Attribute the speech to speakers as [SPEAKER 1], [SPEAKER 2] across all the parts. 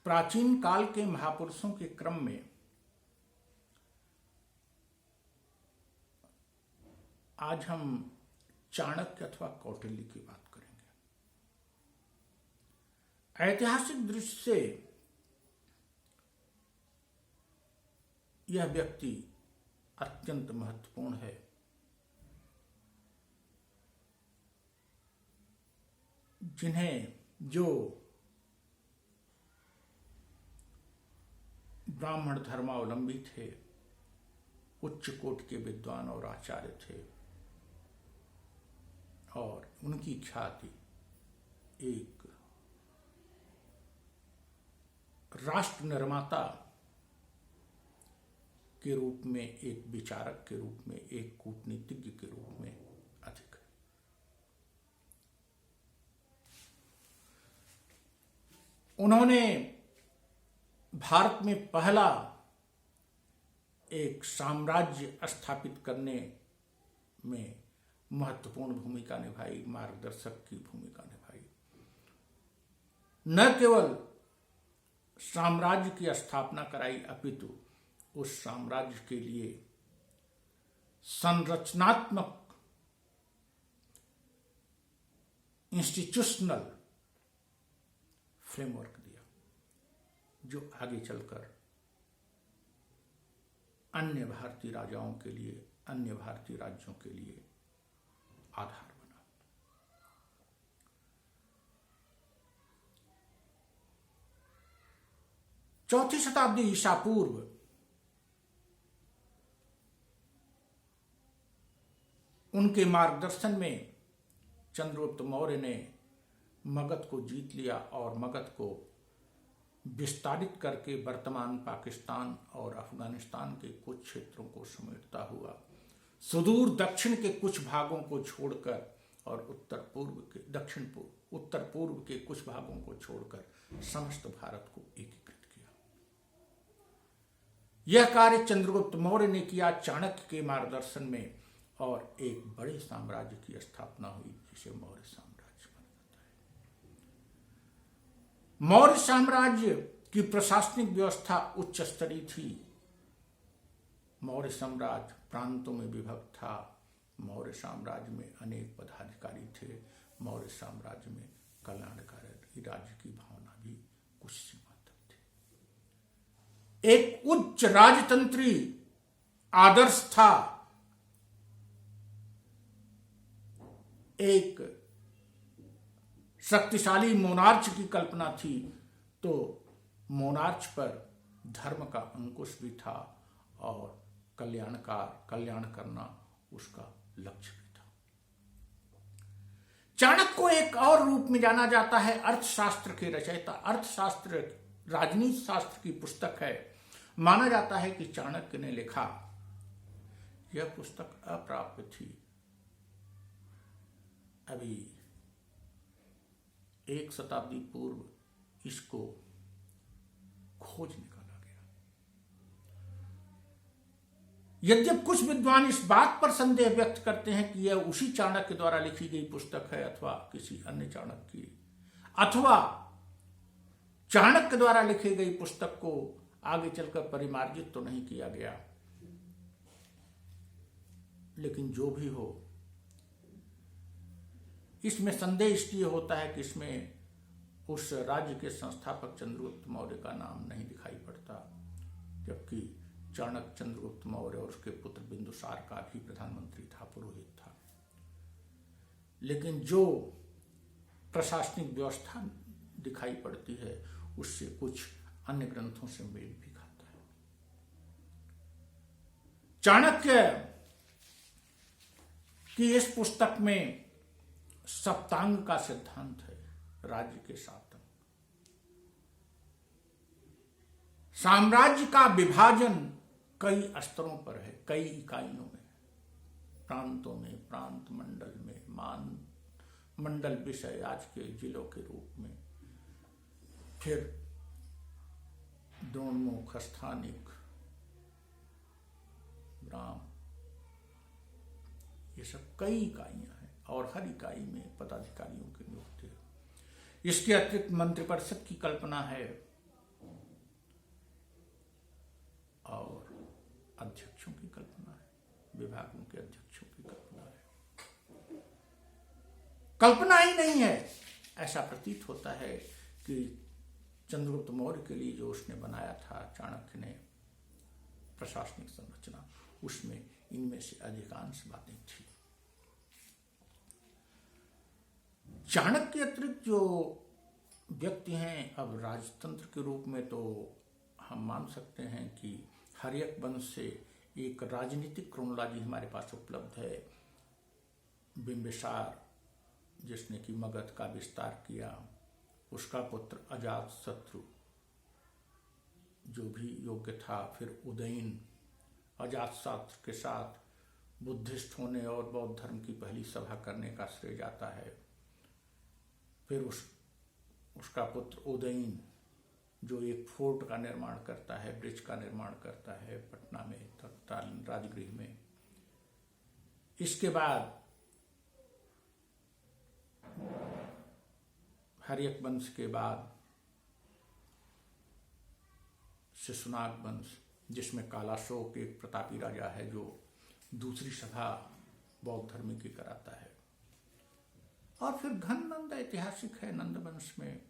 [SPEAKER 1] प्राचीन काल के महापुरुषों के क्रम में आज हम चाणक्य अथवा कौटिल्य की बात करेंगे। ऐतिहासिक दृष्टि से यह व्यक्ति अत्यंत महत्वपूर्ण है। जिन्हें जो ब्राह्मण धर्मावलंबी थे, उच्च कोटि के विद्वान और आचार्य थे, और उनकी ख्याति एक राष्ट्र निर्माता के रूप में, एक विचारक के रूप में, एक कूटनीतिज्ञ के रूप में अधिक है। उन्होंने भारत में पहला एक साम्राज्य स्थापित करने में महत्वपूर्ण भूमिका निभाई, मार्गदर्शक की भूमिका निभाई। न केवल साम्राज्य की स्थापना कराई, अपितु उस साम्राज्य के लिए संरचनात्मक इंस्टीट्यूशनल फ्रेमवर्क दिया, जो आगे चलकर अन्य भारतीय राजाओं के लिए, अन्य भारतीय राज्यों के लिए आधार बना। चौथी शताब्दी ईसा पूर्व उनके मार्गदर्शन में चंद्रगुप्त मौर्य ने मगध को जीत लिया और मगध को विस्तारित करके वर्तमान पाकिस्तान और अफगानिस्तान के कुछ क्षेत्रों को समेटता हुआ सुदूर दक्षिण के कुछ भागों को छोड़कर और उत्तर पूर्व के कुछ भागों को छोड़कर समस्त भारत को एकीकृत किया। यह कार्य चंद्रगुप्त मौर्य ने किया चाणक्य के मार्गदर्शन में, और एक बड़े साम्राज्य की स्थापना हुई जिसे मौर्य साम्राज्य कहा जाता है। मौर्य साम्राज्य की प्रशासनिक व्यवस्था उच्च स्तरीय थी। मौर्य साम्राज्य प्रांतों में विभक्त था। मौर्य साम्राज्य में अनेक पदाधिकारी थे। मौर्य साम्राज्य में कल्याणकारी राज्य की भावना भी कुछ सीमा तक थी। एक उच्च राजतंत्री आदर्श था। एक शक्तिशाली मोनार्च की कल्पना थी, तो मोनार्च पर धर्म का अंकुश भी था और कल्याण करना उसका लक्ष्य भी था। चाणक्य को एक और रूप में जाना जाता है, अर्थशास्त्र के रचयिता। अर्थशास्त्र राजनीति शास्त्र की पुस्तक है। माना जाता है कि चाणक्य ने लिखा। यह पुस्तक अप्राप्य थी। अभी एक शताब्दी पूर्व इसको खोज निकाला गया। यद्यपि कुछ विद्वान इस बात पर संदेह व्यक्त करते हैं कि यह उसी चाणक्य द्वारा लिखी गई पुस्तक है अथवा किसी अन्य चाणक्य की, अथवा चाणक्य द्वारा लिखी गई पुस्तक को आगे चलकर परिमार्जित तो नहीं किया गया। लेकिन जो भी हो, इसमें संदेह इसलिए होता है कि इसमें उस राज्य के संस्थापक चंद्रगुप्त मौर्य का नाम नहीं दिखाई पड़ता, जबकि चाणक्य चंद्रगुप्त मौर्य और उसके पुत्र बिंदुसार का भी प्रधानमंत्री था, पुरोहित था। लेकिन जो प्रशासनिक व्यवस्था दिखाई पड़ती है उससे कुछ अन्य ग्रंथों से मेल भी खाता है। चाणक्य की इस पुस्तक में सप्तांग का सिद्धांत है, राज्य के 7 अंग। साम्राज्य का विभाजन कई स्तरों पर है, कई इकाइयों में, प्रांतों में, प्रांत मंडल में, मान मंडल विषय आज के जिलों के रूप में, फिर द्रोणमुख, स्थानिक, ग्राम, ये सब कई इकाइयां हैं और हर इकाई में पदाधिकारियों की नियुक्ति है। इसके अतिरिक्त मंत्रिपरिषद की कल्पना है और अध्यक्षों की कल्पना है, विभागों के अध्यक्षों की कल्पना है। कल्पना ही नहीं है, ऐसा प्रतीत होता है कि चंद्रगुप्त मौर्य के लिए जो उसने बनाया था चाणक्य ने प्रशासनिक संरचना, उसमें इनमें से अधिकांश बातें थी। चाणक्य के अतिरिक्त जो व्यक्ति हैं, अब राजतंत्र के रूप में तो हम मान सकते हैं कि हर्यक वंश से एक राजनीतिक क्रोनोलॉजी हमारे पास उपलब्ध है। बिंबिसार जिसने कि मगध का विस्तार किया, उसका पुत्र अजातशत्रु जो भी योग्य था, फिर उदयन अजातशत्रु के साथ बुद्धिस्ट होने और बौद्ध धर्म की पहली सभा करने का श्रेय जाता है। फिर उसका पुत्र उदयन जो एक फोर्ट का निर्माण करता है, ब्रिज का निर्माण करता है पटना में, तत्कालीन राजगृह में। इसके बाद हर्यक वंश के बाद शिशुनाग वंश, जिसमें कालाशोक एक प्रतापी राजा है जो दूसरी सभा बौद्ध धर्म की कराता है। और फिर घननंद ऐतिहासिक है नंद वंश में,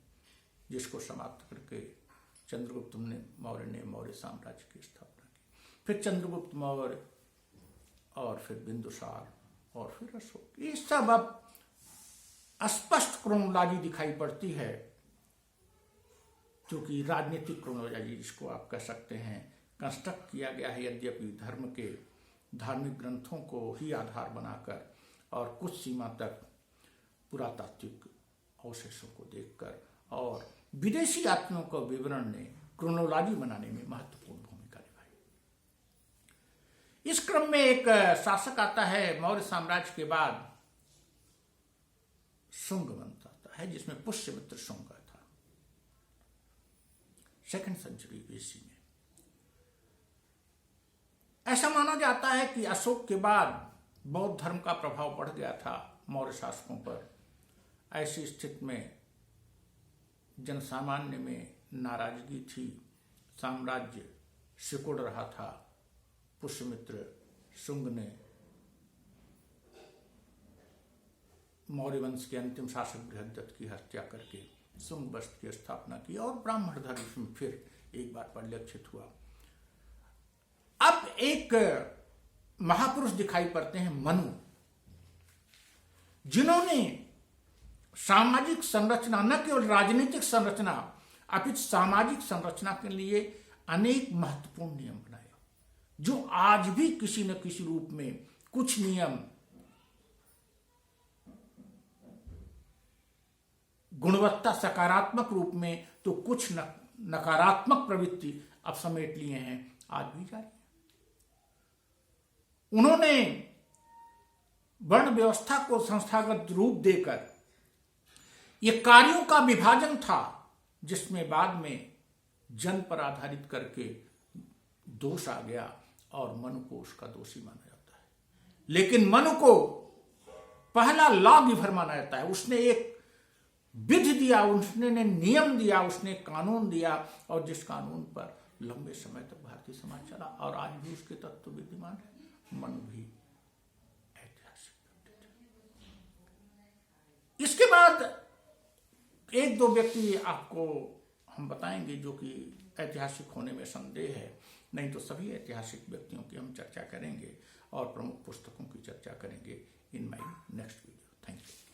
[SPEAKER 1] जिसको समाप्त करके चंद्रगुप्त मौर्य ने मौर्य साम्राज्य की स्थापना की। फिर चंद्रगुप्त मौर्य और फिर बिंदुसार और फिर अशोक। ये सब अब स्पष्ट क्रोनोलॉजी दिखाई पड़ती है, क्योंकि राजनीतिक क्रोनोलॉजी जिसको आप कह सकते हैं कंस्ट्रक्ट किया गया है, यद्यपि धर्म के धार्मिक ग्रंथों को ही आधार बनाकर और कुछ सीमा तक पुरातात्विक अवशेषों को देखकर, और विदेशी यात्रियों का विवरण ने क्रोनोलॉजी बनाने में महत्वपूर्ण भूमिका निभाई। इस क्रम में एक शासक आता है मौर्य साम्राज्य के बाद, शुंग वंश आता है, जिसमें पुष्यमित्र शुंग था 2nd सेंचुरी BC में। ऐसा माना जाता है कि अशोक के बाद बौद्ध धर्म का प्रभाव बढ़ गया था मौर्य शासकों पर। ऐसी स्थिति में जनसामान्य में नाराजगी थी, साम्राज्य सिकुड़ रहा था। पुष्यमित्र शुंग ने मौर्य वंश के अंतिम शासक बृहद्रथ की हत्या करके शुंग वंश की स्थापना की और ब्राह्मण धर्म में फिर एक बार परिलक्षित हुआ। अब एक महापुरुष दिखाई पड़ते हैं मनु, जिन्होंने सामाजिक संरचना, न केवल राजनीतिक संरचना अपितु सामाजिक संरचना के लिए अनेक महत्वपूर्ण नियम बनाए, जो आज भी किसी न किसी रूप में, कुछ नियम गुणवत्ता सकारात्मक रूप में तो कुछ नकारात्मक प्रवृत्ति अब समेट लिए हैं, आज भी जारी है। उन्होंने वर्ण व्यवस्था को संस्थागत रूप देकर ये कार्यों का विभाजन था, जिसमें बाद में जन पर आधारित करके दोष आ गया और मनु को उसका दोषी माना जाता है। लेकिन मनु को पहला लॉ गिवर माना जाता है। उसने एक विधि दिया, उसने नियम दिया, उसने कानून दिया, और जिस कानून पर लंबे समय तक भारतीय समाज चला और आज भी उसके तत्व विद्यमान है। मनु भी ऐतिहासिक व्यक्ति थे। इसके बाद एक दो व्यक्ति आपको हम बताएंगे जो कि ऐतिहासिक होने में संदेह है, नहीं तो सभी ऐतिहासिक व्यक्तियों की हम चर्चा करेंगे और प्रमुख पुस्तकों की चर्चा करेंगे in my next video. Thank you.